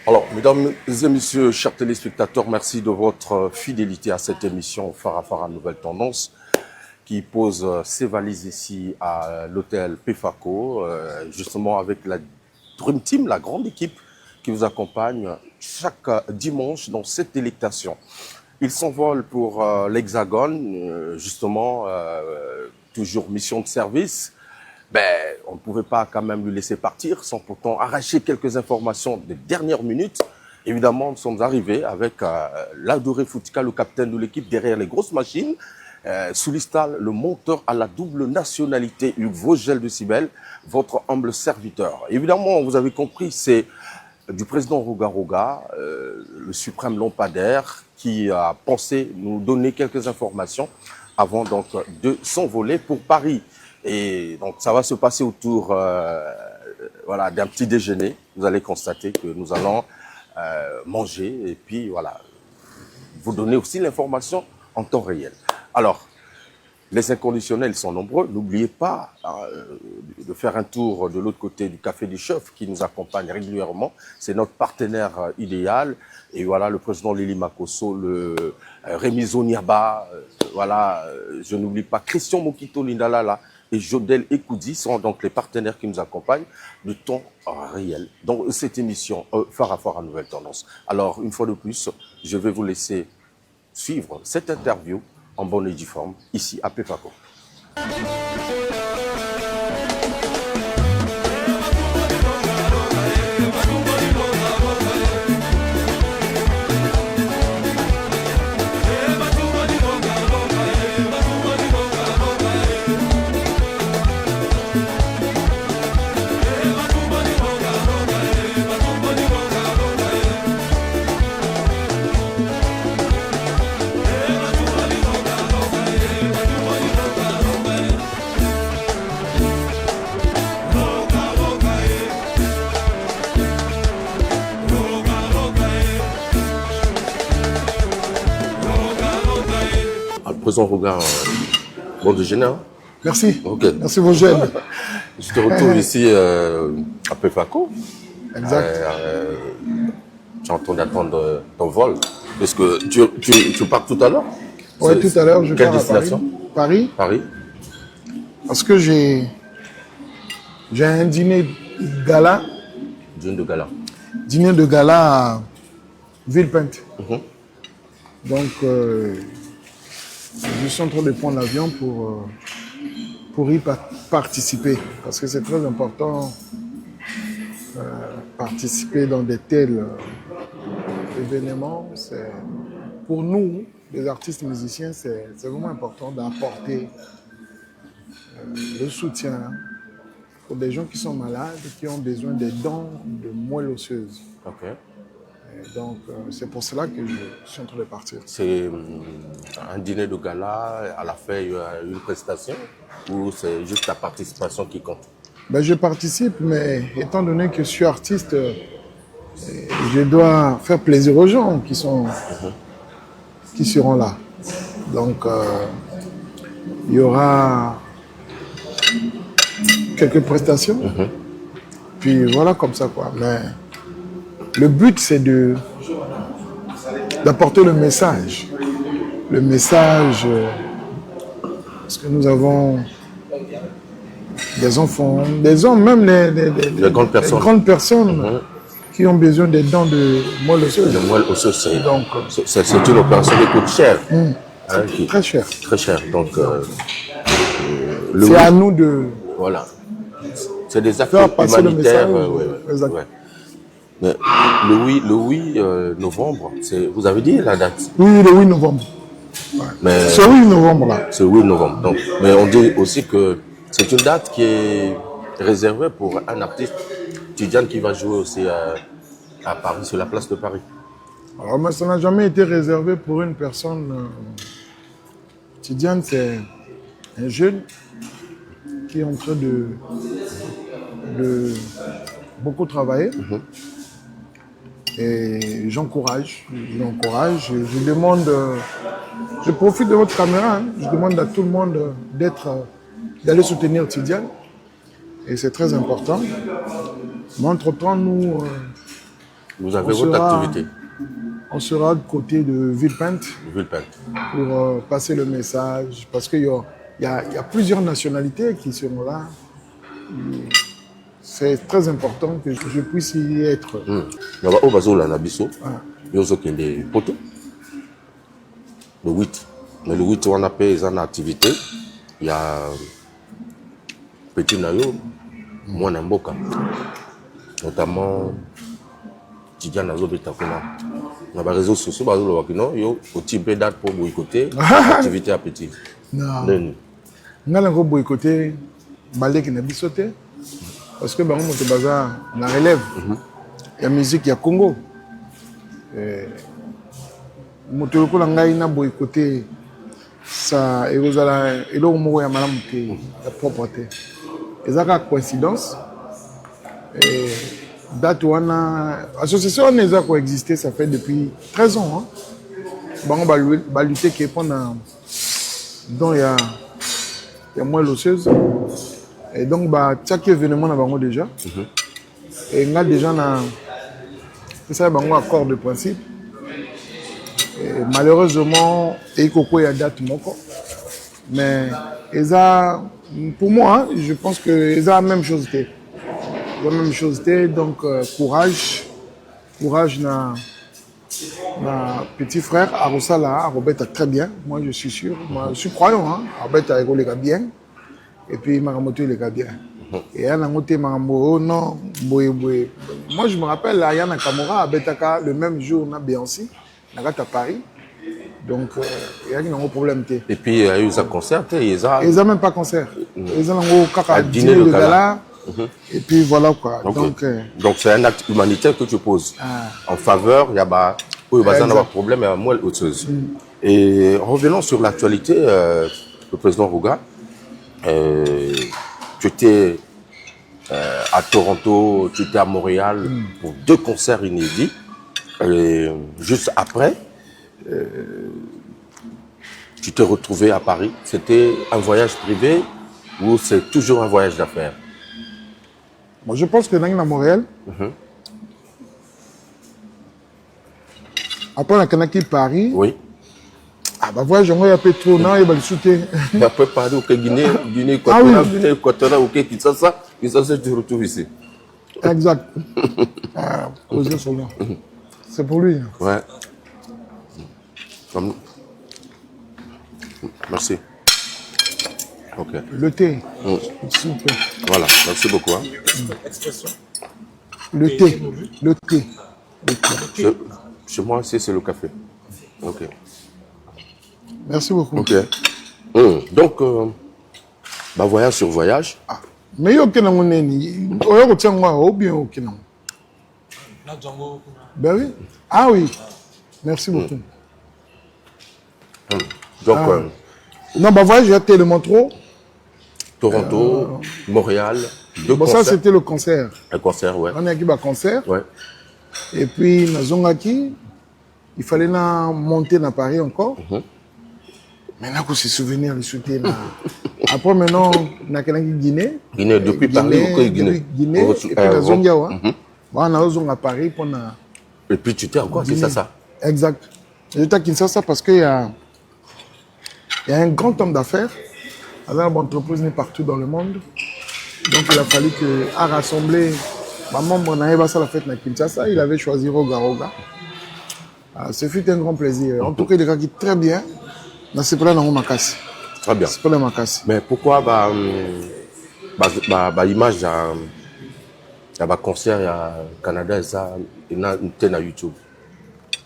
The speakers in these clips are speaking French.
Alors, mesdames et messieurs, chers téléspectateurs, merci de votre fidélité à cette émission Farafara Nouvelle Tendance qui pose ses valises ici à l'hôtel Pefaco, justement avec la Dream Team, la grande équipe qui vous accompagne chaque dimanche dans cette délectation. Ils s'envolent pour l'Hexagone, justement, toujours mission de service. On ne pouvait pas quand même lui laisser partir sans pourtant arracher quelques informations des dernières minutes. Évidemment, nous sommes arrivés avec Ladouré Foutika, le capitaine de l'équipe derrière les grosses machines. Soulistal, le monteur à la double nationalité, Hugues Vogel de Cibel, votre humble serviteur. Évidemment, vous avez compris, c'est du président Roga Roga, le suprême lampadaire, qui a pensé nous donner quelques informations avant donc de s'envoler pour Paris. Et donc, ça va se passer autour voilà, d'un petit déjeuner. Vous allez constater que nous allons manger et puis voilà, vous donner aussi l'information en temps réel. Alors, les inconditionnels sont nombreux. N'oubliez pas de faire un tour de l'autre côté du Café du Chef qui nous accompagne régulièrement. C'est notre partenaire idéal. Et voilà, le président Lili Makosso, le Rémi Zoniaba, voilà, je n'oublie pas Christian Mokito Lindalala et Jodel Ekoudi sont donc les partenaires qui nous accompagnent de temps réel dans cette émission Farafara Nouvelle Tendance. Alors, une fois de plus, je vais vous laisser suivre cette interview en bonne et due forme, ici à Pefaco. Président Roga, bon déjeuner. Hein? Merci. Okay. Merci Vogel. Je te retrouve ici à Pefaco. Exact. Tu es en train d'attendre ton vol. Est-ce que tu pars tout à l'heure? Oui, tout à l'heure, je pars à destination? Paris. Paris. Parce que j'ai un dîner gala. Dîner de gala. Dîner de gala à Villepinte. Donc, je suis en train de prendre l'avion pour y participer. Parce que c'est très important participer dans de tels événements. Pour nous, les artistes musiciens, c'est vraiment important d'apporter le soutien pour des gens qui sont malades, qui ont besoin des dents de moelle osseuse. Okay. Donc, c'est pour cela que je suis en train de partir. C'est un dîner de gala, à la fin, il y a une prestation ou c'est juste ta participation qui compte? Je participe, mais étant donné que je suis artiste, je dois faire plaisir aux gens qui seront là. Donc, il y aura quelques prestations. Puis voilà, comme ça, quoi. Mais le but, c'est d'apporter le message. Le message, parce que nous avons des enfants, des hommes, même les grandes personnes qui ont besoin des dents de moelle osseuse. De moelle osseuse, c'est une opération qui coûte cher. Très cher. Très cher. Donc, c'est à nous de... Voilà. C'est des affaires humanitaires. Ouais. Mais le 8 novembre, vous avez dit la date? Oui, le 8 novembre. Ouais. C'est le 8 novembre là. C'est le 8 novembre. Donc, mais on dit aussi que c'est une date qui est réservée pour un artiste Tidiane qui va jouer aussi à Paris, sur la place de Paris. Alors, mais ça n'a jamais été réservé pour une personne. Tidiane, c'est un jeune qui est en train de beaucoup travailler. Et j'encourage, je demande, je profite de votre caméra, hein, je demande à tout le monde d'aller soutenir Tidiane. Et c'est très important. Mais entre-temps, nous Vous avez votre activité. On sera de côté de Villepinte. Pour passer le message. Parce qu'il y a plusieurs nationalités qui seront là. C'est très important que je puisse y être. Il y a au Bazola Nabiso. Il y a des poteaux. Le 8. Mais le 8, on appelle en activité. Il y a Petit Nayo, moi Namboka. Notamment Tidiane Nazo Betakuna. On a des réseaux sociaux, il y a un petit peu date pour boycotter l'activité à Petit. Non. On a boycotter Balé qui n'a pas sauté. Parce que on relève. Il y a musique, il y a Congo. Motoko langai na boycotter ça et vous allez et là on ya malamu te la propreté. Et ça une coïncidence. Et date wana association on a coexisté ça fait depuis 13 ans hein. Bon on va lutter qui pendant donc il y a moins l'osseuse et donc bah chaque événement na bango déjà. Et on a déjà na ça bango accord de principe. Et malheureusement, il y a date moko. Mais pour moi, je pense que c'est la même chose. La même chose. Donc, courage na petit frère Arosala, Robert a très bien. Moi, je suis sûr. Moi, je suis croyant. Hein. Robert a rigolé bien. Et puis, Maramoto, il est bien. Et Yana Moté Marambo, non, Boye. Moi, je me rappelle, Yana Kamora, Abetaka, le même jour, on a Beyoncé. À Paris, donc il y a un problème. Et puis il y a eu un concert, ils n'ont même pas concert. Ils ont un dîner de gala. Et puis voilà quoi. Okay. Donc c'est un acte humanitaire que tu poses en faveur, il y a un problème, il y a moins autre chose. Et revenons sur l'actualité, le président Rouga, tu étais à Toronto, tu étais à Montréal pour 2 concerts inédits. Et juste après, tu t'es retrouvé à Paris. C'était un voyage privé ou c'est toujours un voyage d'affaires? Moi, je pense que dans à Montréal, après on a connecté Paris. Oui. Ah bah voyage, on a peu trop, non, il va le shooter. Après Paris, au Guinée, Équatoriale, Guinée Équatoriale, au Kinshasa, tu te retrouves ici. Exact. C'est pour lui. Ouais. Merci. Ok. Le thé. Super. Voilà, merci beaucoup. Hein. Le thé. Le thé. Chez moi, c'est le café. Ok. Merci beaucoup. Ok. Donc, voyage sur voyage. Mais il y a aucun moment. Il y a aucun moment. Aucun moment. Ben oui. Ah oui. Merci beaucoup. Donc, non, voyage, j'ai été le Montreux. Toronto, Montréal. Ça, c'était le concert. Un concert, ouais. On a eu un concert. Ouais. Et puis, il fallait monter dans Paris encore. Maintenant, qu'on se souvenir, les soutiens. Après, maintenant, on a Guinée. Guinée, depuis Paris ou Guinée? Guinée. Et puis, on a à Paris. Et puis, tu t'es encore à Kinshasa. Exact. J'étais à Kinshasa parce qu'il y a un grand homme d'affaires. Alors, l'entreprise est partout dans le monde. Donc, il a fallu rassembler ma membre dans la fête à Kinshasa. Il avait choisi Roga. Ce fut un grand plaisir. En tout cas, il est très bien. C'est pas dans ma casse. Très bien. C'est pas dans ma casse. Mais pourquoi image il y a concert au Canada et ça il y a une à YouTube.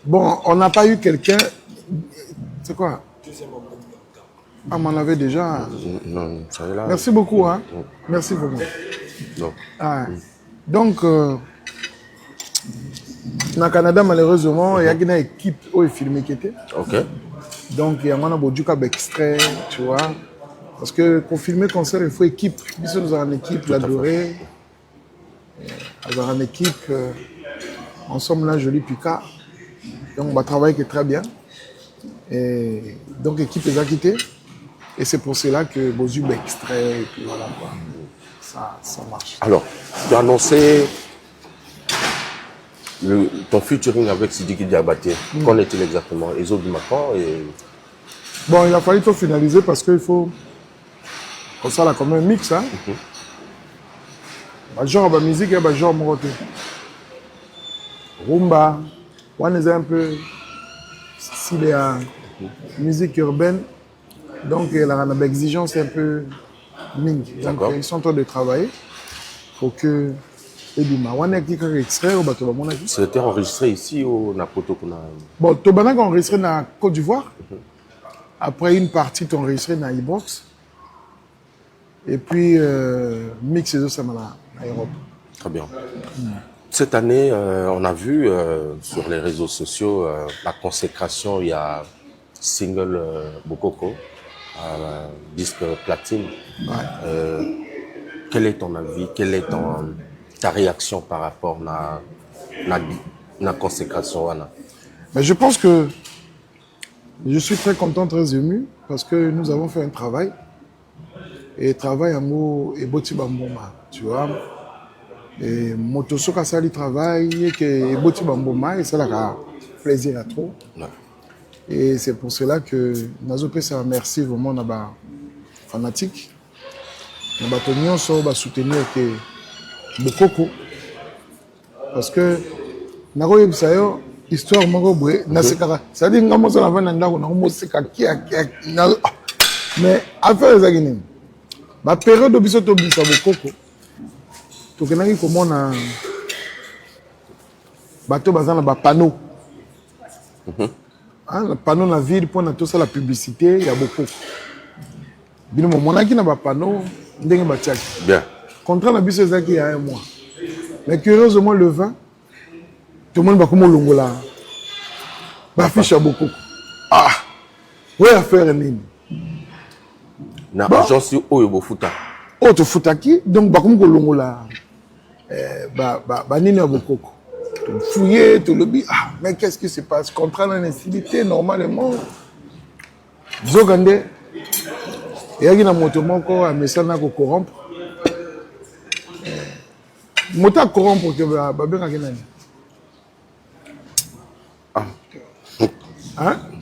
Bon, on n'a pas eu quelqu'un. C'est quoi? Ah, on en avait déjà. Non, ça est là. Merci beaucoup, hein. Merci beaucoup. Non. Ah. Donc, au Canada, malheureusement, il y a une équipe qui est filmée qui était. Ok. Donc, il y a un extrait, tu vois. Parce que pour filmer concert, il faut équipe. Nous sommes en équipe, l'adoré. Nous avons une équipe. Ensemble, là, joli Picard. Donc, on va travailler très bien. Et donc, l'équipe est acquittée. Et c'est pour cela que Bozu extrait. Et puis voilà, quoi. Ça marche. Alors, tu as annoncé ton featuring avec Sidiki Diabaté, qu'en est-il exactement? Ezo Bimakan et... Bon, il a fallu tout finaliser parce qu'il faut... Comme ça, là, comme un mix, hein. Genre de musique et genre de côté. Rumba, on est un peu... S'il est en musique urbaine, donc l'exigence est un peu mince. Donc ils sont en train de travailler pour que... C'était enregistré ici au Napoto? Bon, tu as enregistré dans Côte d'Ivoire. Après une partie, tu as enregistré dans iBox. Et puis, mix et ça en Europe. Très bien. Cette année, on a vu sur les réseaux sociaux la consécration, il y a single Bokoko, disque platine. Ouais. Quel est ton avis? Quelle est ta réaction par rapport à la consécration? Mais je pense que je suis très content, très ému, parce que nous avons fait un travail. Et travail en mot et boti bamboma, tu vois. Et motosoka sali travail et que boti bamboma et ça a plaisir à trop. Ouais. Et c'est pour cela que Nazope ça remercie vraiment naba fanatique. Naba tonion so ba soutenir que Bokoko parce que nako yebsayo histoire moko boye na sekaka. Ça dit ngamo so la vana ndako na mo seka kia mais affaire za gini. La période de biso to bisa Bokoko to kenaki komona bato bazana ba panneau le panneau na ville pour na tout ça la publicité ya Bokoko bino monaki na ba panneau ndenge batiaki bien contrat na biso ezaki il y a un mois mais curieusement le 20 tout le monde va comme longola ba fiche ya Bokoko ouais affaire nini na agence oyo bofuta to futaki donc ba comme kolongola ba nini ya Bokoko to fouiller to lobby mais qu'est-ce qui se passe contrat na incivité normalement zogande yaki na moto moko a message na ko corrompre moto a corrompre que ba bengaki nani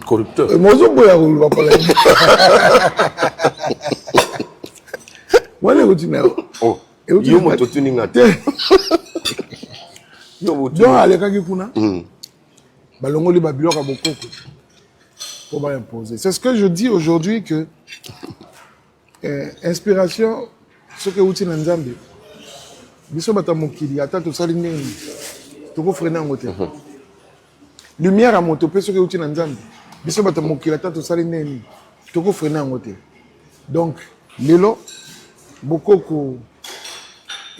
corrupteur mozo boya ko ba pala wale utina yo moto tuninga te yo moto donc alekaki kuna balongoli ba biloka Bokoko pour ba imposer. C'est ce que je dis aujourd'hui que inspiration ce que utina nzambe biso bata mokili ata to sali nini to ko freiner ngote lumière à moto pe ce que utina nzambe biso bata mokili ata to sali nini to ko freiner ngote. Donc lelo Bokoko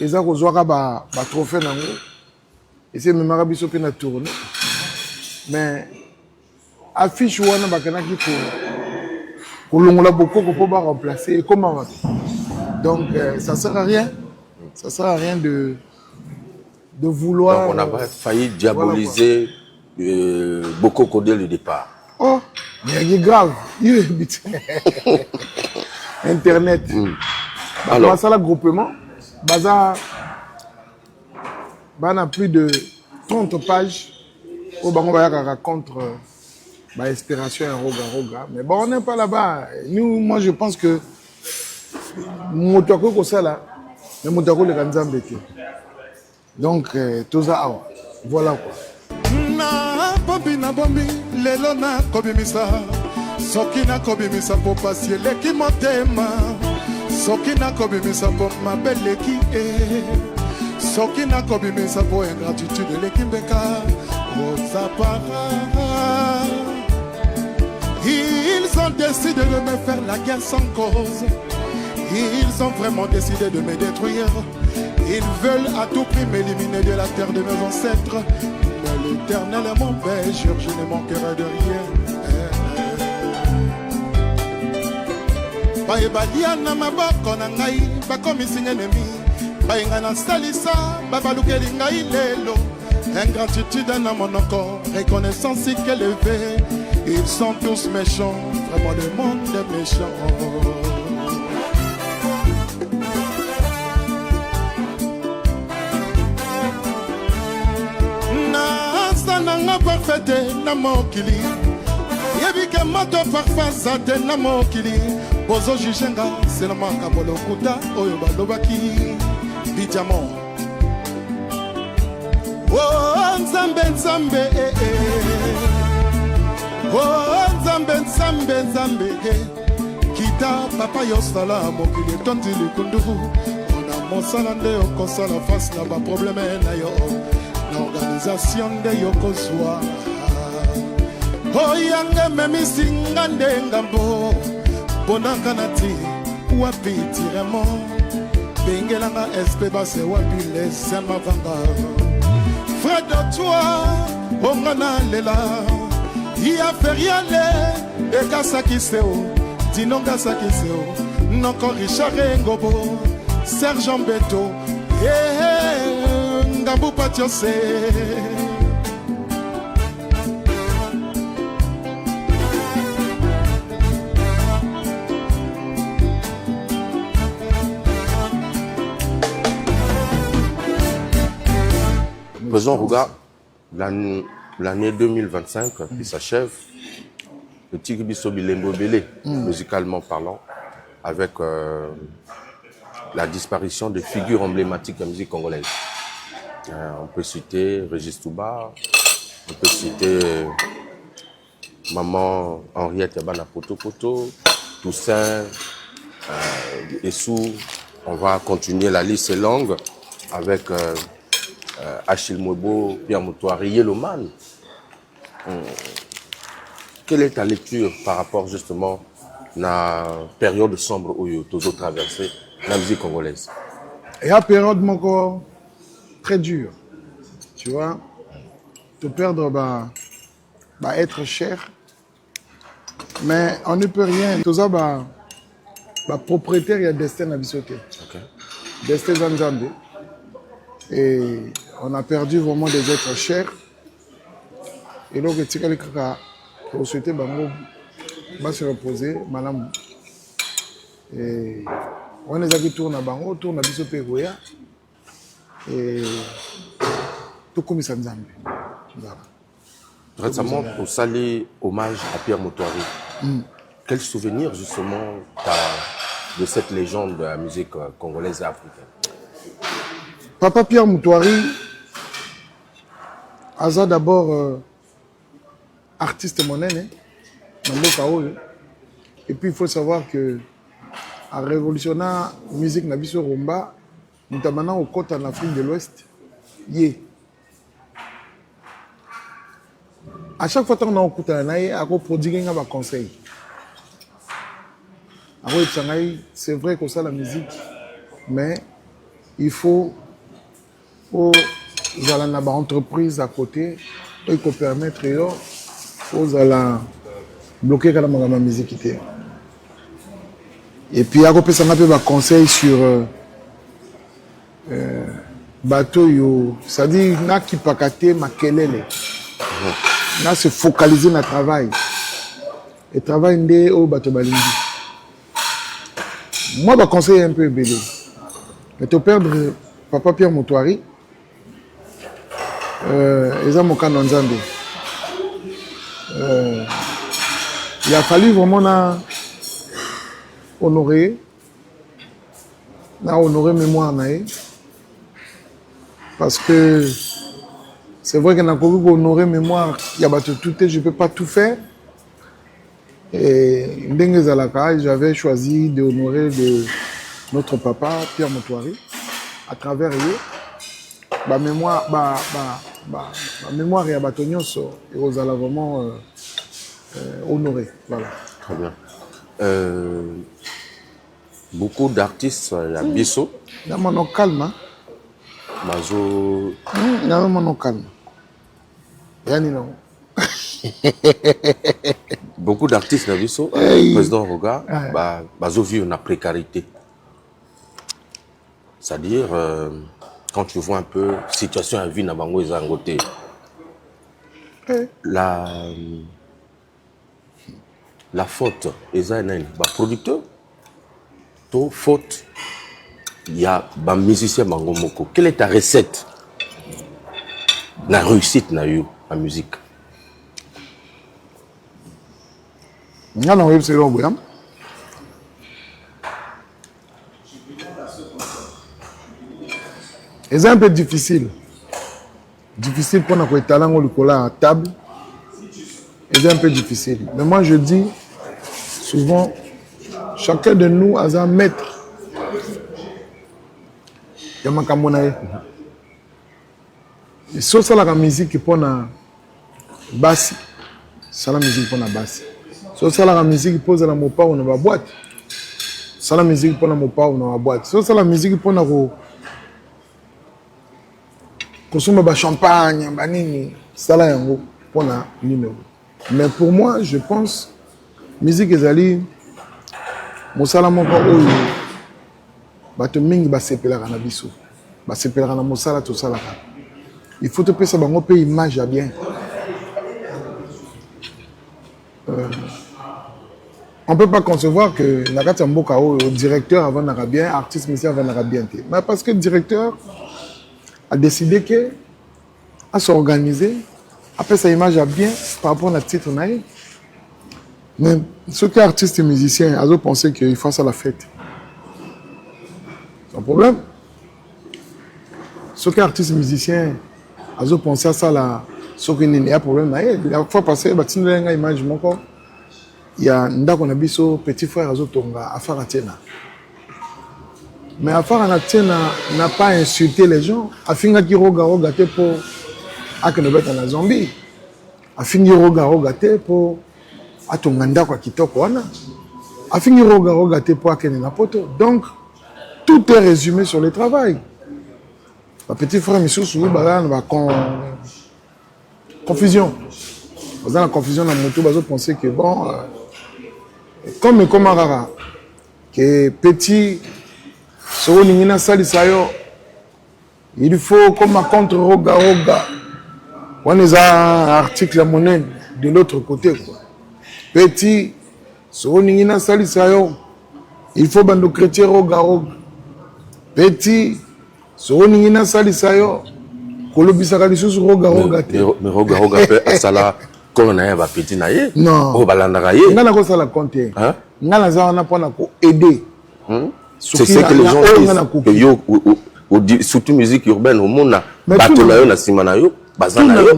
eza kozwaka ba trophée nango et c'est même biso pe na tourner mais affiche wana bakanaki ko longola Bokoko pour ba remplacer comment donc ça sert à rien de vouloir donc on a failli diaboliser Bokoko dès le départ. Mais il est grave internet alors ça, le groupement, Baza a plus de 30 pages où on raconte l'inspiration et roga. Mais bon, on n'est pas là-bas. Nous, moi, je pense que Motako Kosala, mais Motako le Ganzambe. Donc, tout ça, voilà quoi. Na bombi, lelo na kobimisa, soki na kobimisa pour passer leki motema. Soki na kobimisa po mabeleki soki na kobimisa po ingratitude lekimbeka osapara. Ils ont décidé de me faire la guerre sans cause. Ils ont vraiment décidé de me détruire. Ils veulent à tout prix m'éliminer de la terre de mes ancêtres. Mais l'Éternel est mon père, je ne manquerai de rien. Baebalia na maboko na ngai bakomisi ennemi bainga na salisa babalukeli ngai lelo ingratitude na monoko reconnaissance élevée ils sont tous méchants vraiment le monde est méchant. Na fete na mokili yebike moto parfois zate na mokili bozo jugenga sela makambo lokuta oyo balobaki bijamo oh nzambe nzambe oh nzambe nzambe nzambe kita papa yosala mokili tondi likunduku ona mosala nde okosala face na baprobleme na yo na organisation nde yokozwa oyange memisinga nde ngambo bonaka na ti wapi tiremo bengelanga espe base wapi lesema vanga frère de toi onga na lela ia feriale ekasakiseo dinongasakiseo noko Richard Ngobo Serge Mbeto ngambu patiose Président Rouga, l'année 2025 qui s'achève, le Tigre Bisso Bilembo Belé, musicalement parlant, avec la disparition de figures emblématiques de la musique congolaise. On peut citer Régis Touba, on peut citer Maman Henriette Yabana Poto Poto, Toussaint, Essou. On va continuer, la liste est longue, avec Achille Mwebo, Pierre Moutouari, Yellowman. Quelle est ta lecture par rapport justement à la période sombre où tu as traversé la musique congolaise? Il y a une période encore très dure. Tu vois, te perdre, être cher. Mais on ne peut rien. Tout ça, propriétaire, il y a destin à Bissoté. Destin Zanzambe. Et on a perdu vraiment des êtres chers. Et donc, pour souhaiter va se reposer, madame. Et on les a qui tournent à Bango, tournent à Bissopé Roya. Et tout comme ça, voilà. Récemment, pour saluer hommage à Pierre Moutouari, quel souvenir justement de cette légende de la musique congolaise et africaine? Papa Pierre Moutouari, Aza d'abord artiste monnaie, et puis il faut savoir que en révolutionnant la musique Nabiso Rumba, notamment au côté en Afrique de l'Ouest, à chaque fois que on a écouté un aïe, on produit un conseil. C'est vrai que ça la musique, mais il faut avoir une entreprise à côté qui peut permettre aux allants bloquer la musique. Et puis à côté ça m'a fait un conseil sur bateau c'est-à-dire na qui pakate makelele. Là, se focaliser dans le travail. Et travail ndé au bateau balingi. Moi, je conseille un peu belé. Mais tu perdre Papa Pierre Moutouari, ils ont mon canon Nzambe. Il a fallu vraiment honorer mémoire naé. Parce que c'est vrai qu'on a honorer mémoire, il y a tout, je ne peux pas tout faire. Et j'avais choisi d'honorer notre papa, Pierre Moutouari, à travers lui. Ma mémoire et Abatonio et aux allons vraiment honorer. Voilà. Très bien. Beaucoup d'artistes, il y a Bisso. Il y a mon calme. Mazo. Il y a mon calme. Beaucoup d'artistes na biso, président Rouga, bazo vivent la précarité. C'est-à-dire, quand tu vois un peu la situation à vie na bango et zangote, la faute, ils ont un producteur, to faute, il y a un musicien bango moko. Quelle est ta recette? La réussite na yo en musique. C'est un peu difficile. Difficile pour nous talent au à table. C'est un peu difficile. Mais moi je dis souvent, chacun de nous a un maître. Il y a un et so ça la musique pour na basse, ça la musique pour na basse. So ça la musique pour la mopa ou na boîte. Ça la musique pour na mopa ou na boîte. So ça la musique pour na consommer ba champagne, ba nini, ça la yango pour na numéro. Mais pour moi, je pense musique ezali mosala moko oyo bato mingi ba sepelaka na biso. Ba sepelaka na mosala to sala ka. Il faut te passer un peu image à bien. On ne peut pas concevoir que Nakati Mboka au directeur avant n'aura bien, artiste musicien avant n'aura bien. Mais parce que le directeur a décidé que à s'organiser, après sa image à bien par rapport à notre titre. Mais ceux qui sont artistes et musiciens, ils ont pensé qu'il faut ça la fête. C'est un problème. Ceux qui sont artistes et musiciens, ils ont pensé à ça là. Ceux qui n'ont pas de problème. La fois passée, il y a une image. Il y a un petit frère à Faratena. Mais Faratena n'a pas insulté les gens. Afinga ki roga gâté pour akenobet na zombie. Afingi roga gâté pour atonganda kwa kitoko wana. Afingi roga gâté pour akene na poto. Donc tout est résumé sur le travail. Le petit frère Missou va confusion. Dans la confusion dans moto, ils pensaient que bon, comme rara, que petit, il faut comme un contre roga. On est un article à monnaie de l'autre côté. Petit, il faut bando chrétien roga. Petit, kolobisaka lisusu roga te mais roga pe asala ko na ya ba petit na ye non o balandaka ye ngana ko sala compte hein ngana za na pona ko aider c'est ce que les gens disent que yo surtout musique urbaine au monde bato na yo na sima na yo bazana yo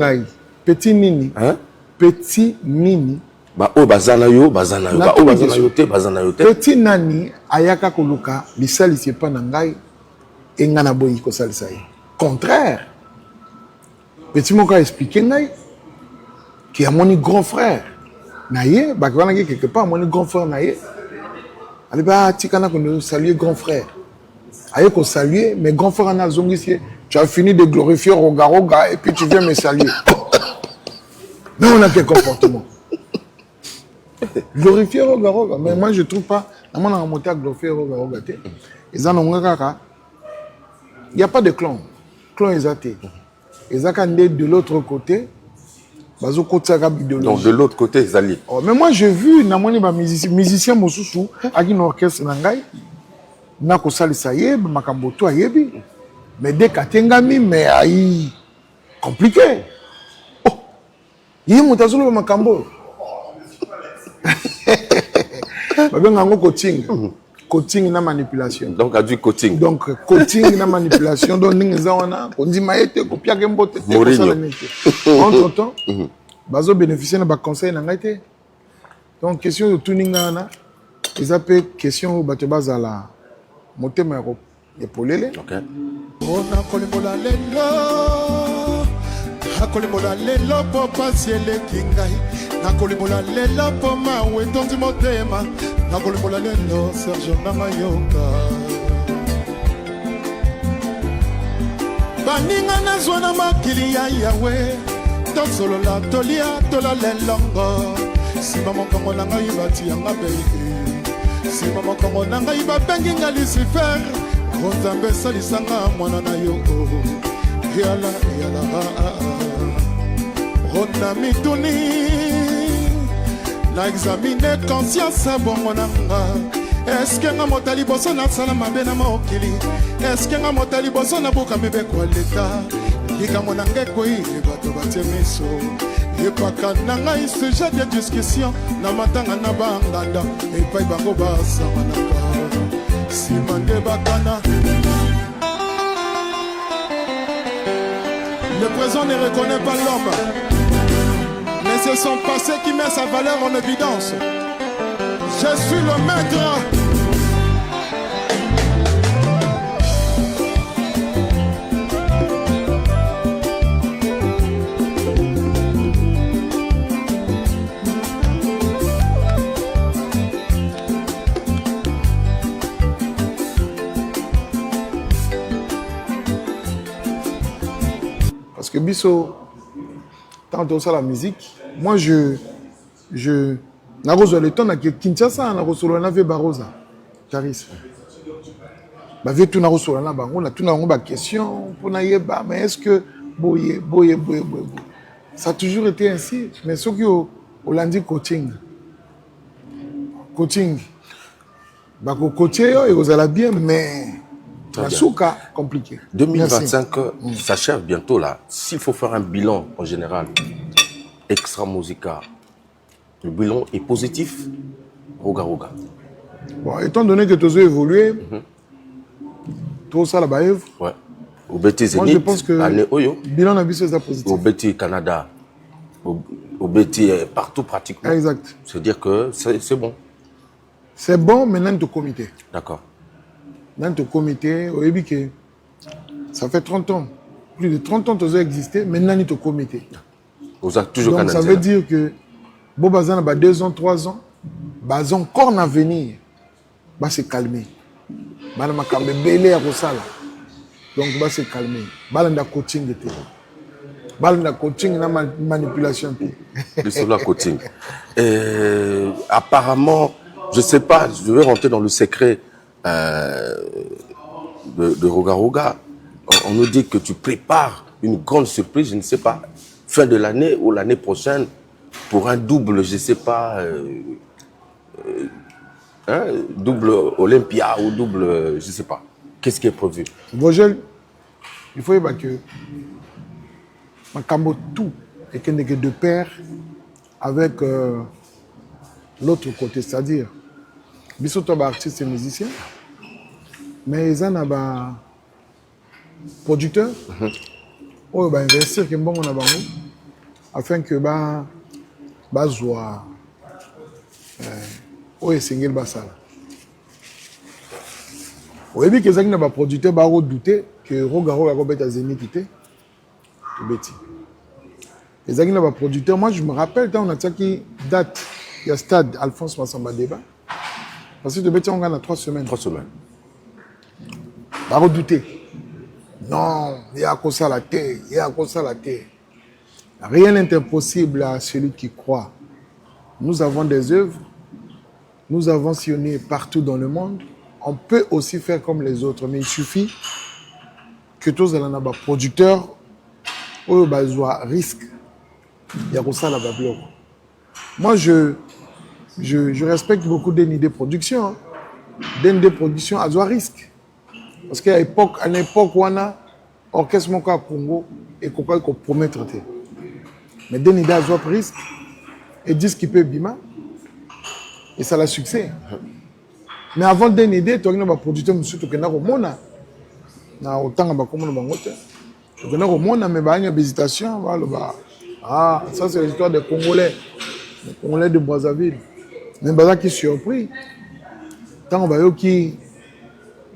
petit nini hein petit nini ba o bazana yo ba o bazana yo te bazana yo te petit nani ayaka koluka bisali c'est pas na ngai et ngana boyi ko salisa ye contraire. Petit Moka a expliqué qu'il y a mon grand frère. Naye, quelque part, mon grand frère Naye. Allez, tu as salué grand frère. Aïe, qu'on salue, mais grand frère Anna Zongissier, tu as fini de glorifier Roga et puis tu viens me saluer. Mais on a quel comportement? Glorifier Roga, mais moi je ne trouve pas. On a monté à glorifier Roga. Il n'y a pas de clan. Clan est athée. Et ça, de l'autre côté, donc de l'autre côté, ils allaient. Oh, mais moi, j'ai vu des musiciens Mosusu, avec un orchestre, na ko salisa ye, makamboto ayebi. Mais dès qu'atengami, mais aïe, compliqué. Oh, il y a un makambo. Coaching na manipulation. Donc, à du coaching. Donc, coaching na manipulation. Donc, on dit maïté, copia gembote. Entre-temps, bazo bénéficier de conseils na ngaité. Donc, question de tuning na, ils appellent question où bato bazala. Motema ya polele. OK. On a kolimola lelo. Akolimola lelo po pasiele kingai. Nakolimola lelo po mawe tondi motema. Nakolimola lelo Serge Namayoka. Baninga nazwana makili ya yawe. Tosolo la tolia tola lelongo. Sima mokongo na ngai bati ya ngabe. Sima mokongo na ngai babengi nga Lucifer. Nzambe salisanga mwana na yo. Yala Rona mituni na examine conscience bongo nanga. Est-ce que nga motali boso na sala mabe na mokili? Est-ce que nga motali boso na boka mebe kwa leta? likambo na ngai koyini bato batie miso epaka na ngai sujet de discussion na matanga na banganda epai bango basamanaka nsima nde bakana. Le présent ne reconnaît pas l'homme, mais c'est son passé qui met sa valeur en évidence. Je suis le maître. Parce que Bisso, tant que ça la musique, moi je le temps que Kinshasa na rosolo na ve barosa Caris. Ba ve tout na rosolo na bango na tout na ba question pour na yeba mais est-ce que boye ça a toujours été ainsi mais ce qui au lundi coaching ba ko coacher yo et vous allez bien mais la souka compliqué. 2025 s'achève bientôt là. S'il faut faire un bilan en général, extra musica, le bilan est positif. Roga. Bon, étant donné que tu as évolué, tout ça là-bas, ouais. Au BT Zénith, moi je pense que le bilan n'a c'est positif. Au BT Canada, au BT partout pratiquement. Exact. C'est-à-dire que c'est bon. C'est bon, mais dans ton comité. D'accord. Dans ton comité, au début que ça fait 30 ans, plus de 30 ans que tu as existé, maintenant dans ton comité. Vous avez toujours donc ça veut dire que bon bazan a 2 ans, 3 ans, bazan encore à venir, va se calmer. Bala makambe belé à Rosala. Donc va se calmer. Bala na coaching était. Bala na coaching na manipulation. C'est la coaching. Apparemment, je sais pas, je vais rentrer dans le secret de Roga. On nous dit que tu prépares une grande surprise, je ne sais pas, fin de l'année ou l'année prochaine, pour un double, je ne sais pas, double Olympia ou double, je ne sais pas. Qu'est-ce qui est prévu? Vogel, il faut que Makambo tout est de pair avec l'autre côté, c'est-à-dire, Bisso Toba artiste et musicien, mais ils ont un producteur, on va investir que bon afin que soit est single basal. Au début que ça n'a pas producteur ba redouter que Roga à Zénith était tout bêtis. Les gens n'a pas producteur, moi je me rappelle quand on a qui date il y a stade Alphonse Massamba débat. Parce que de bêtis on gagne 3 semaines. 3 semaines. Ba redouter. Non, il y a comme ça la terre, il y a comme ça la terre. Rien n'est impossible à celui qui croit. Nous avons des œuvres, nous avons sillonné partout dans le monde. On peut aussi faire comme les autres, mais il suffit que tous les producteurs ou risque. Il y a comme ça la bloc. Moi, je respecte beaucoup d'NID Production. DND Production a un risque. Parce qu'à l'époque où on a orchestre Moka Congo et qu'on peut promettre. Mais DND a un risque et dit ce qu'il peut bima et ça a succès. Mais avant DND, tu as un producteur qui est là. Na autant ba comme bangote. Tu connais au monde mais ba une hésitation ah ça c'est l'histoire des Congolais. Les Congolais de Brazzaville. Mais bazar qui surpris. Tant ba yo qui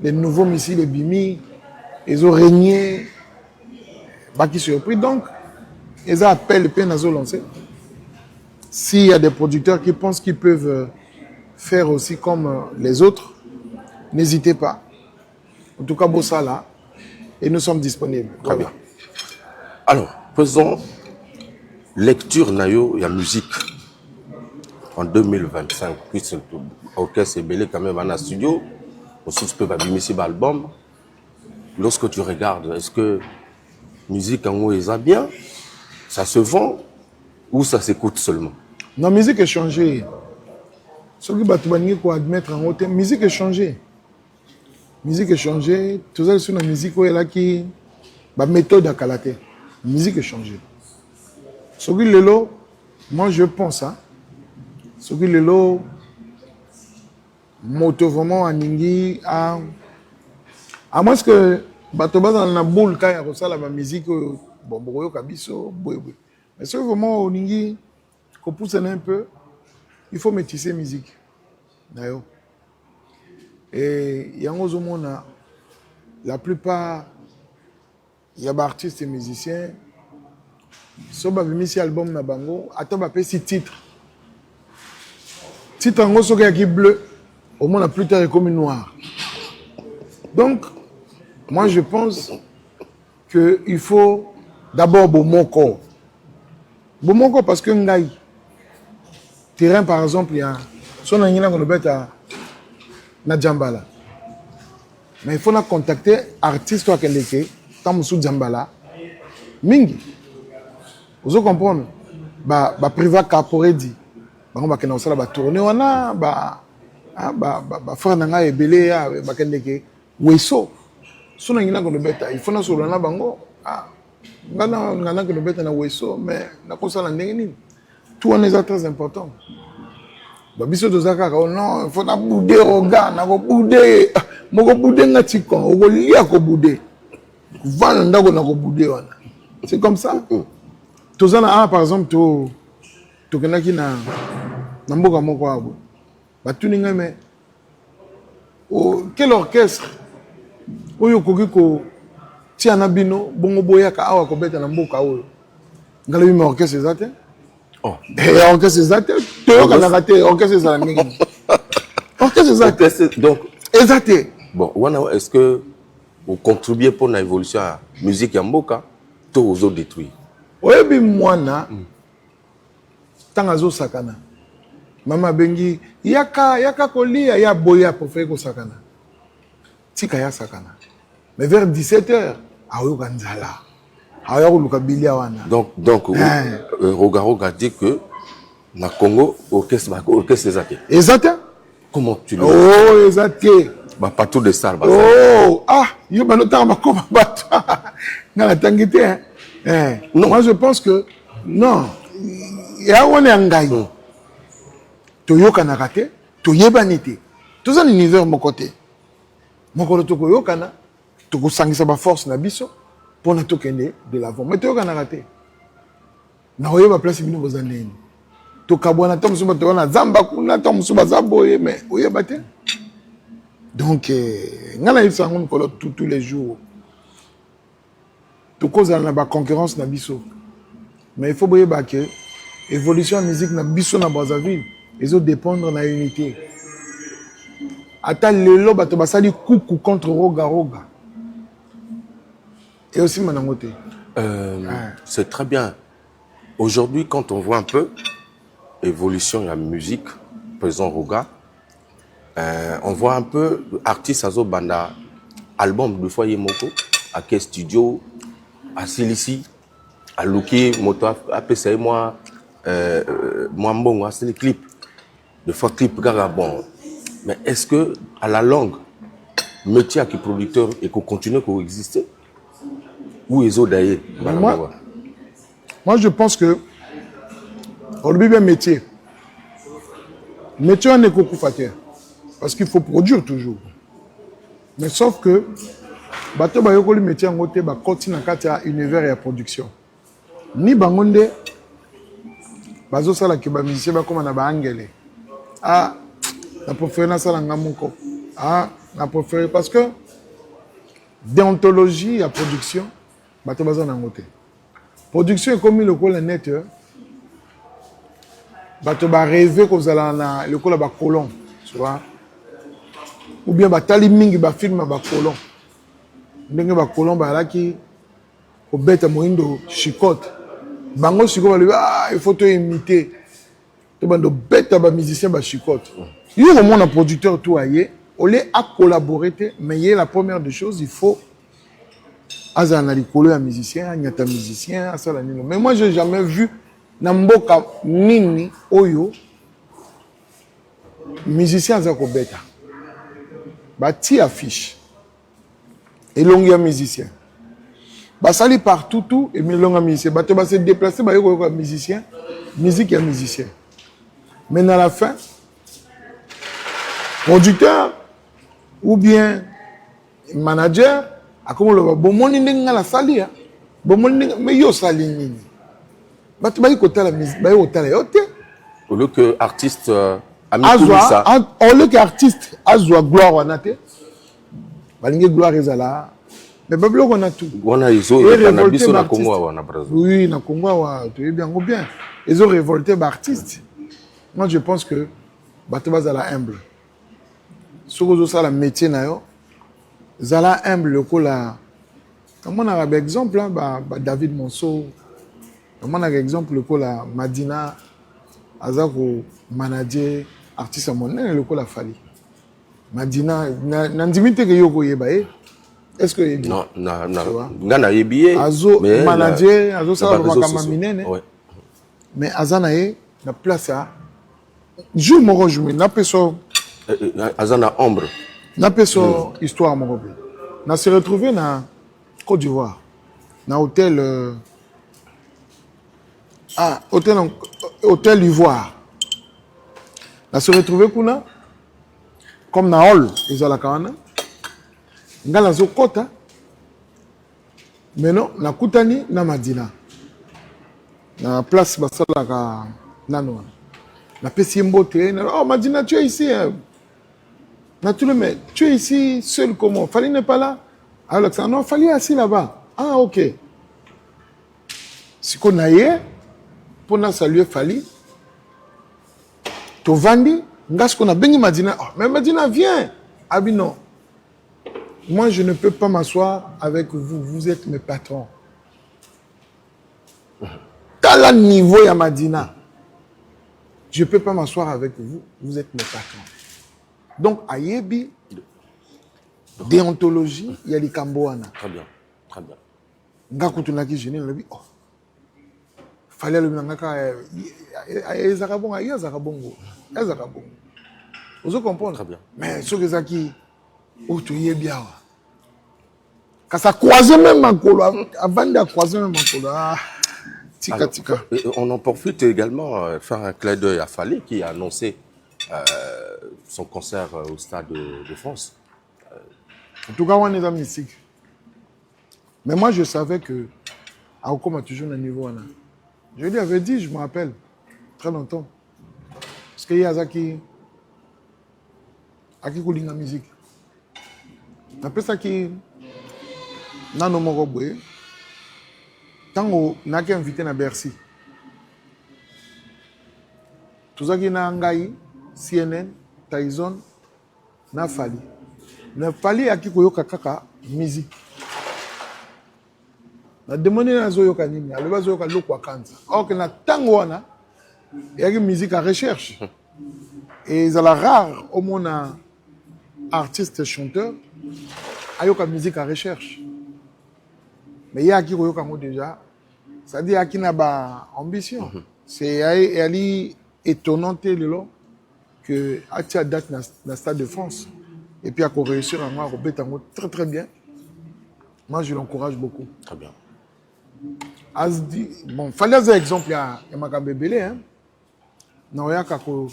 les nouveaux missiles Bimi, ils ont régné. Bah qui surpris donc ils appellent le peine à lancer. S'il y a des producteurs qui pensent qu'ils peuvent faire aussi comme les autres, n'hésitez pas. En tout cas, Bossala, et nous sommes disponibles. Très bien. Alors, faisons lecture nayo et la musique en 2025. Puisque l'orchestre est belé quand même en studio. Aussi, tu peux abîmer cet album. Lorsque tu regardes, est-ce que la musique en haut est bien? Ça se vend ou ça s'écoute seulement? Non, la musique a changé. Ce que tu dois admettre en haut, la musique a changé. La musique a changé. Tout ça, c'est une musique qui est la méthode à Kalaté. La musique est changée. Ce qui est là, moi je pense, hein, ce qui est là, moto vraiment à Ningi, à moins que Batoba dans la boule, quand il y a la musique, bon, Boyo Kabiso, mais c'est vraiment au Ningi, qu'on pousse un peu, il faut métisser musique. D'ailleurs. Et il y a un monde, la plupart, il y a des artistes et musiciens, si on a mis cet album na bango, attends, on six titres. Titre en gros, qui est bleu, au moins la plus tard est comme noir. Donc, moi je pense qu'il faut d'abord Bomoko. Bomoko parce que Ngaï, terrain par exemple, il y a son angina qu'on appelle na Djambala. Mais il faut contacter artiste toi qui tant sous Djambala. Mingi. Vous comprenez? Ba privat corporate dit. Ba on va kena osala ba tourner wana ba frère nanga ebele ya ba kendeke weso. Sona ngina ko beta il faut na solo na bango ngana ko beta na weso mais na kosala ndenge nini. Tout en est très important. Ba biso dozaka ka non il faut na bouder oga na ko bouder moko bouder ngati ko o lia ko bouder. Vana ndako na ko bouder wana. C'est comme ça. Tozana par exemple to kenaki na mboka moko abo. Ba tuninga mais quel orchestre oyo koki ko tia na bino bongo boyaka awa ko beta na mboka oyo. Ngala mi orchestre ezate? Oh, orchestre ezate. To kana raté orchestre ezala mingi. Orchestre ezate. Donc ezate. Bon, est-ce que vous contribuez pour l'évolution de la musique ya mboka to ozo détruire? Oyebi mwana tanga zo sakana. Mama bengi yaka kolia ya boya pour faire ko sakana. Tika ya sakana. Mais vers 17h, ayo kanzala. Ayo luka bilia wana. Donc Roga dit que na Congo orchestre ezate. Ezate? Comment tu le Oh, ezate. Ba partout de ça. Oh, yo ba notanga makoma bato. Ngala tangite hein. Non. Moi je pense que non. Ya wana ngai. Toyoka na kate, toyebanite. Tout ça l'univers mon côté. Mon côté toyoka toko sangisa ba force na biso pour na tokende de l'avant. Mais toyoka na kate. Na oyeba place bino bozaneni. Tokabwana tom suba tona zamba kuna tom suba zaboye mais oyeba te. Donc ngala il sangon ko tous les jours. To cause na ba concurrence na biso. Mais il faut boyeba que évolution musique na biso na Brazzaville. Ils ont dépendre de la unité. Attends, le bato basali coucou contre Roga. Et aussi Manangote. C'est très bien. Aujourd'hui, quand on voit un peu évolution de la musique, présent Roga, on voit un peu artistes à Zobanda, album de Foyer Moko, à quel studio, à Silici, à Luki, Moto, à PCI, moi, Mbongo, c'est les clips. De fois clip bon. Mais est-ce que à la longue, métier qui producteur et qu'on continue à exister ou ils ont d'ailleurs? Moi je pense que on le bien métier. Métier on est cocufateur parce qu'il faut produire toujours. Mais sauf que bateau ba yoko le métier en côté ba continue à univers et à production. Ni bangonde bazo sala ke ba musicien ba comme na ba angele. Ah, na préféré na sala ngamoko. Ah, na préféré parce que déontologie à production, bato baza na ngote. Production est comme le col net. Bato ba rêver ko zala na le col ba colon, tu vois. Ou bien ba tali mingi ba film ba colon. Ndenge ba colon ba laki ko beta moindo chicote. Bango siko ba il faut te imiter. Tu vas bête ba musicien ba chicote. Il y a un producteur tout aillé, on les a collaboré mais il y a la première des choses, il faut azana likolo ya musicien, nyata musicien, asala nino. Mais moi j'ai jamais vu na mboka nini oyo musicien za ko beta. Ba ti affiche. Et longue musicien. basali partout tout et milonga musicien bato ba se déplacer ba yoko musicien musique et musicien mais à la fin producteur ou bien manager a comme le bomoni ndinga la sali hein bomoni mais yo sali nini bato ba yoko la musique ba yoko tala yote au lieu que artiste azwa au lieu que artiste azwa gloire wanate balingi gloire ezala mais bablo on a tout. On a ils ont révolté na Congo wana Brazza. Oui, na Congo wa tu bien ou bien. Ils ont révolté l'artiste. Moi je pense que bato bazala humble. Sokozo ça la métier na yo. Zala humble le kola. Comme on a un exemple là David Monceau. Comme on a un exemple le kola Madina azako manager artiste monnaie le kola Fali. Madina nandimite ke yoko yebae. Est-ce que non ngana yebié azo manager azo ça makama minene mais azana ye na place à jour moko jouer na peso azana ombre na peso histoire moko na se retrouver na Côte d'Ivoire na hôtel hôtel Ivoire na se retrouver kuna comme na hall ezala kana ngala zo kota mais non na kutani na Madina na place basala ka nano na pesi mbote oh Madina tu es ici hein? Na tout le monde tu es ici seul comment Fali n'est pas là alors ça non Fali assis là-bas ah ok si qu'on aille pour na saluer Fali to vandi ngas qu'on a bengi Madina oh mais Madina viens abi non. Moi, je ne peux pas m'asseoir avec vous. Vous êtes mes patrons. Dans le niveau ya Madina, je ne peux pas m'asseoir avec vous. Vous êtes mes patrons. Donc, à Yebi, déontologie, il y a les Kamboana. Très bien, très bien. Ngakutunaki Génie, il a dit, oh, fallait le Nangaka, Ezarabongo, Ezarabongo. Vous comprenez? Très bien. Mais ce que qui oh, tu y es bien. Quand ça croise même en colo, avant de croiser même en colo, tika tika. On en profite également faire un clin d'œil à Fali qui a annoncé son concert au Stade de France. En tout cas, on est dans mystique. Mais moi, je savais que Aoko m'a toujours un niveau. Je lui avais dit, je me rappelle, très longtemps. Parce qu'il y a Zaki Kouli la musique. Après ça qui nano moko boye tango naki invité na Bercy tuzaki na ngai CNN Tyson na Fali na Fali akikoyoka kaka musique na demandé na zoyoka nini aloba zoyoka lokwa kanza or que na tango wana yaki musique à recherche et ça la rare au moins artiste chanteur ayoka musique à recherche mais il y a qui koyoka ngo déjà ça dit aki na ba ambition c'est ali étonnante lelo que atia date na Stade de France et puis à réussir à moi robeta ngo très très bien moi je l'encourage beaucoup très bien asdi bon fallait un exemple ya makabebele hein na yaka ko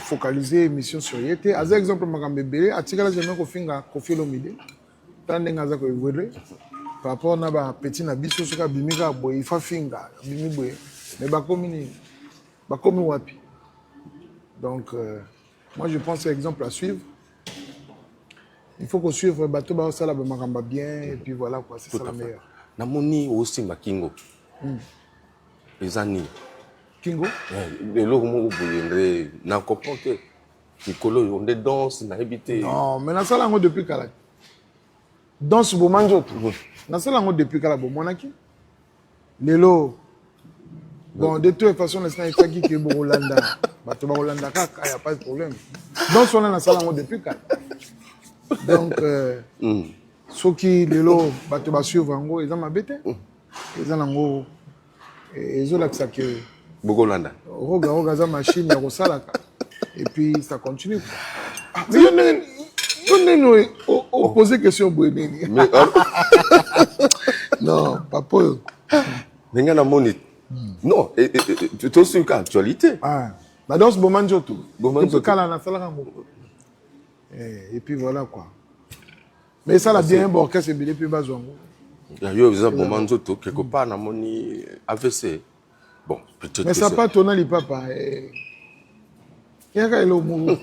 focaliser émission sur yete as exemple makambebele atikala jamais ko finga ko filomide tande ngaza ko evoluer par rapport na ba petit na biso soka bimika boy fa finga bimi boy mais ba komi wapi donc moi je pense c'est exemple à suivre il faut qu'on suive bateau ba sala ba makamba bien et puis voilà quoi c'est ça la meilleure namoni aussi makingo ezani Kingo le logo boyendre na comprendre Nicolo on des danse na habité non mais na sala ngo depuis kala danse bomanjo na sala ngo depuis kala bomonaki lelo bon de toute façon les snaps qui ke bo Hollanda bato ba Hollanda kaka y a pas de problème danse on na sala ngo depuis kala donc ceux qui lelo bato ba suivre ngo ils ont mabete ils ont ngo ils ont l'accès que Bogolanda. Roga za machine ya kosalaka et puis ça continue. Mais on est opposé question boye nini. Non, papa. Non, tu es sur l'actualité. Ah, la danse Bomanjoto. Et puis voilà quoi. Mais ça, la bien un orchestre, c'est puis Bazouango. Il y a eu Bomanjoto, quelque part, dans mon AVC. Bon, peut-être. Mais ça pas tourner les papas. Il y a un mot, bon,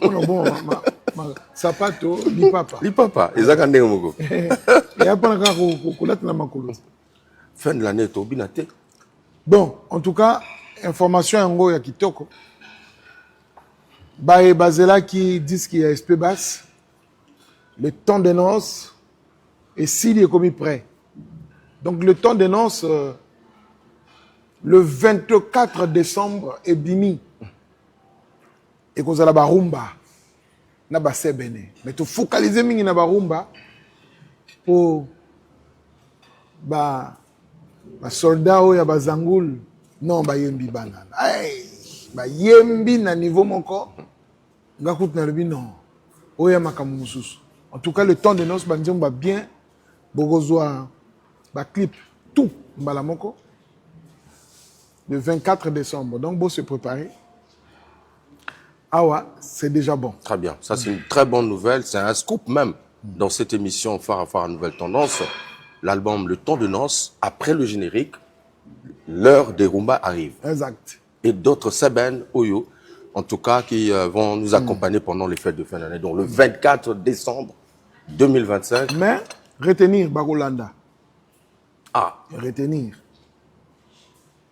sapato, li papa. Li papa, ils ont gagné un mot. Il y a pas un Fin de l'année, tu as obinaté. Bon, en tout cas, information en gros, il y a Kitoko. Baé Bazela qui disent qu'il y a SP basse. Le temps des noces. Et s'il est commis prêt. Donc le temps des noces, le 24 décembre, est bimi. Et qu'on a la barumba. Na ba sebene. Mais tu focaliser mingi na barumba pour ba soldat ou ya ba zangul non ba yembi banana. Ay ba yembi na niveau moko ngakut na lebi non. Oya makamu mususu. En tout cas le temps de noces bandion ba bien bogozoa ba clip tout mbala moko le 24 décembre. Donc bon se préparer. Ah ouais, c'est déjà bon. Très bien. Ça, c'est une très bonne nouvelle. C'est un scoop même dans cette émission Phare à Phare à Nouvelle Tendance. L'album Le Temps de Noces, après le générique, l'heure des Rumba arrive. Exact. Et d'autres Seben, Oyo, en tout cas, qui vont nous accompagner pendant les fêtes de fin d'année. Donc, le 24 décembre 2025. Mais, retenir Bagolanda. Ah. Retenir.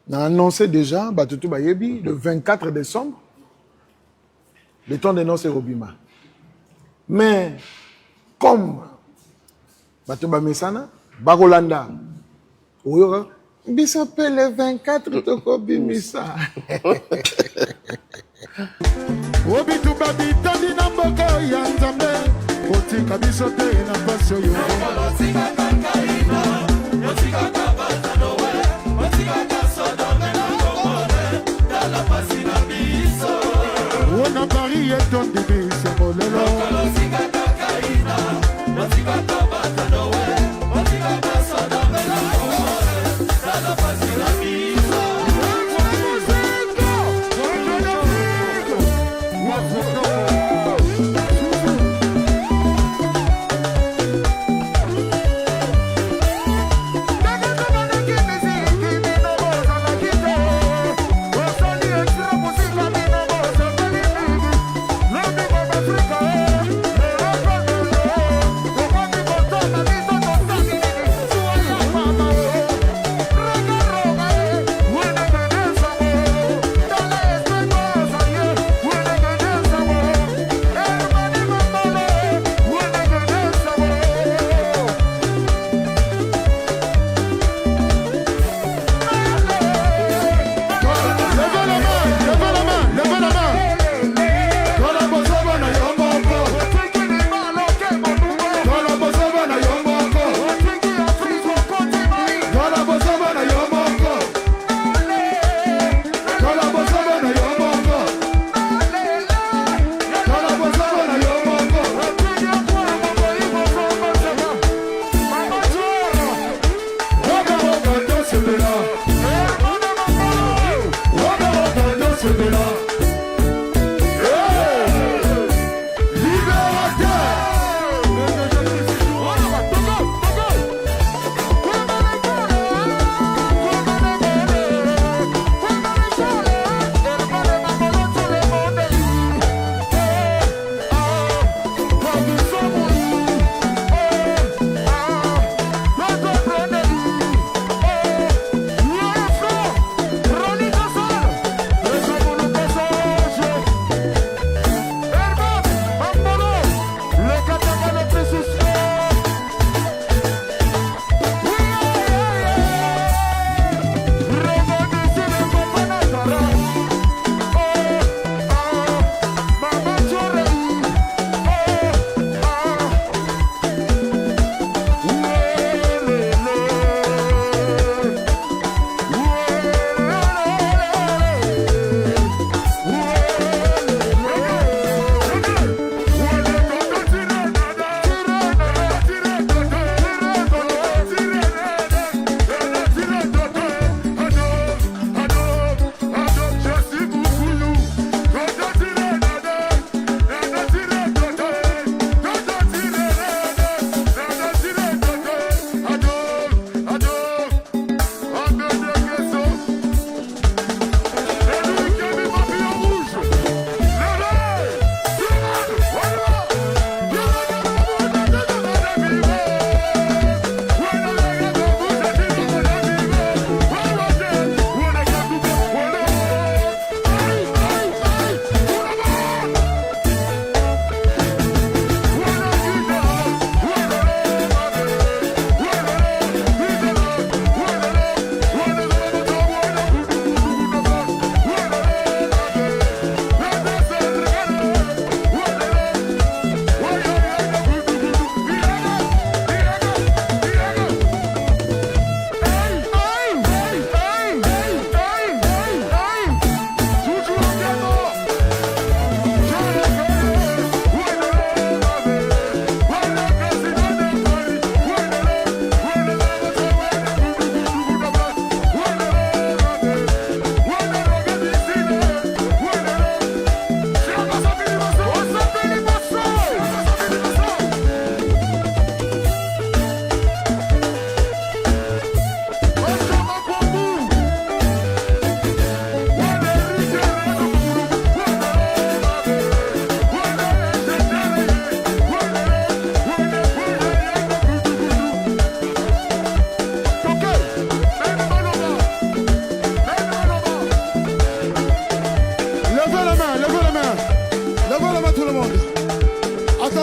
On a annoncé déjà, Batutu Bayebi, le 24 décembre. Le temps de noces est Robima. Mais, comme Batuba Mesana, Bagolanda, il s'appelle le 24 de Robimisa. Obitu babi tandi na mboko ya nzambe otika biso te na pasio yo otika kankaina otika kabaza nowe otika kasodome na komone dala pasi na biso ona Paris etondi biso molelo otika kankaina otika kabaza nowe otika kasodome na komone dala pasi na biso.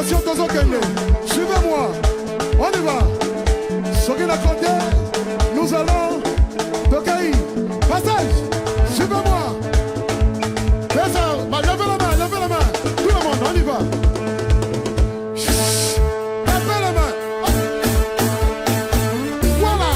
Attention, Tozo Kende. Suivez-moi. On y va. Sogina Conté. Nous allons. Tokai. Passage. Suivez-moi. Levez la main, levez la main. Tout le monde, on y va. Levez la main. Voilà.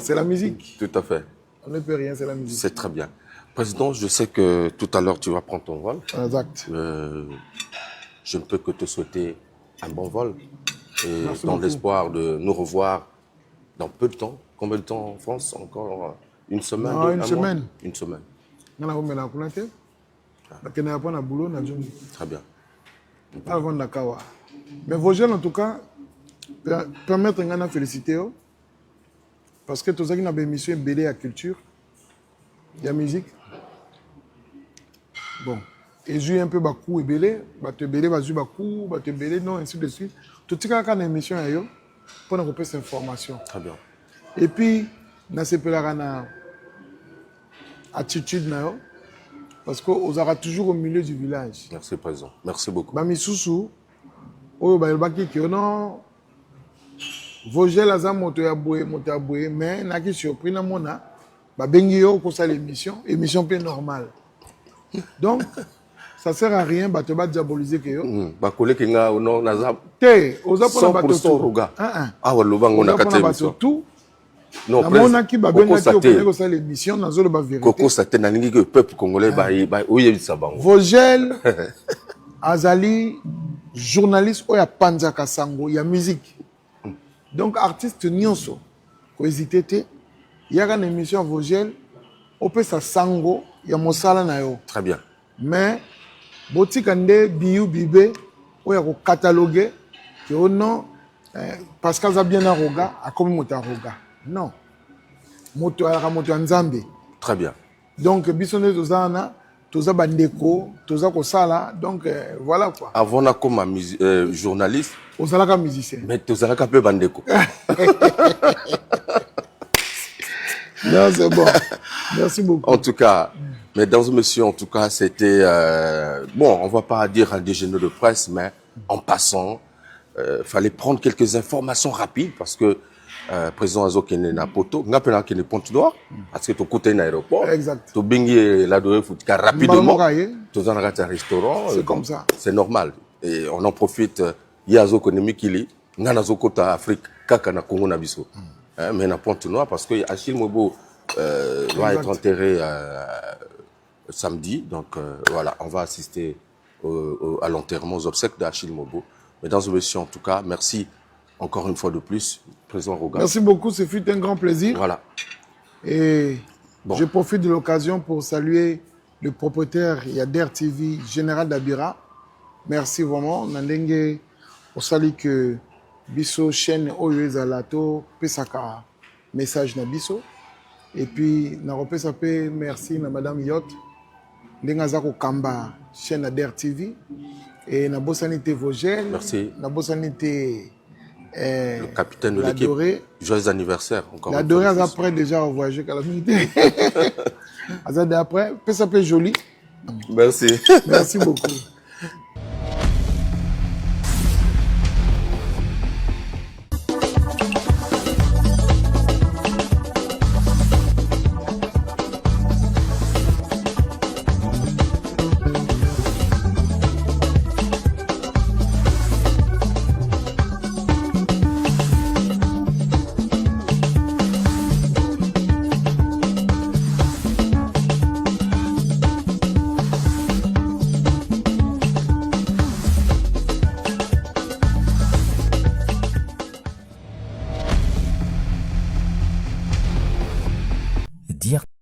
C'est la musique. Tout à fait. On ne peut rien, c'est la musique. C'est très bien. Président, je sais que tout à l'heure, tu vas prendre ton vol. Exact. Je ne peux que te souhaiter un bon vol. Et Merci dans beaucoup. l'espoir de nous revoir dans peu de temps. Combien de temps en France? Encore une semaine? Non, une un semaine. mois? Une semaine. On a remis la coulante. On a pas de boulot, on a joué. Très bien. Avant de Kawa. Mais Vogel, en tout cas, permettre de féliciter. Parce que tout ça qui a une émission BD à culture, il y a musique. Bon. Et jouer un peu Bakou et Belé, te Belé va jouer Bakou, te Belé, non, ainsi de suite. Tout ce qui a une émission pour nous repérer cette information. Très bien. Et puis, on a une attitude, parce qu'on sera toujours au milieu du village. Merci, Président. Merci beaucoup. Bami Soussou, oyo bayebaki ke non Vogel aza moto ya boye, mais naki surpris na mona babengi yo kosala émission pe normale. Donc ça sert à rien bato ba diaboliser ke yo. Ba collègue nga non naza Te oza pona bato 100% roga. Ah wa lobango na katemso. Tout. Non, na mona ki babengaki yo Coco kosala émission na zolo ba vérité. Coco Saté na ningi que peuple congolais ba oyebisa bango. Vogel azali journaliste oya panzaka sango ya musique. Donc artiste nyonso ko hésiter te yaka na émission Vogel opesa sango ya mosala na yo. Très bien. Mais botika nde biyu bibe oya ko cataloguer que non parce que ça bien aroga a comme moto aroga. Non. Moto ya moto nzambe. Très bien. Donc bisonne tozana toza bandeko toza ko sala donc voilà quoi. Avant na comme journaliste Ozalaka musicien. mais tozalaka pe bandeko. Non, c'est bon. Merci beaucoup. En tout cas, mesdames et messieurs, en tout cas, c'était bon, on va pas dire un déjeuner de presse, mais en passant, fallait prendre quelques informations rapides parce que président Azo Kene na poto, nga pena Kene Pointe-Noire, parce que tu côté un aéroport. Exact. Tu bingi la doye foot rapidement. Mbalomokaye. Tu dans un restaurant. C'est comme ça. C'est normal. Et on en profite. Yazo Kene Mikili, nga na Zokota Afrique, kaka na Congo na biso. Mais na Pointe-Noire parce que Achille Mobo doit être enterré samedi. Donc voilà, on va assister à l'enterrement, aux obsèques d'Achille Mobo. Mesdames et messieurs, en tout cas, merci encore une fois de plus, Président Roga. Merci beaucoup, ce fut un grand plaisir. Voilà. Et bon. Je profite de l'occasion pour saluer le propriétaire Yader TV, Général Dabira. Merci vraiment. Nandenge, au salut que Bisso chaîne Oyo Zalato, Pesaka message na Bisso. Et puis, na repesapé, merci na Madame Yot. Lengazako Kamba, chaîne Yader TV. Et na Bossanité Vogel. Merci. Na Bossanité. Le capitaine de l'équipe. Joyeux anniversaire encore. La Dorée après déjà au voyage à la minute. Après, peut s'appeler joli. Merci. Merci beaucoup.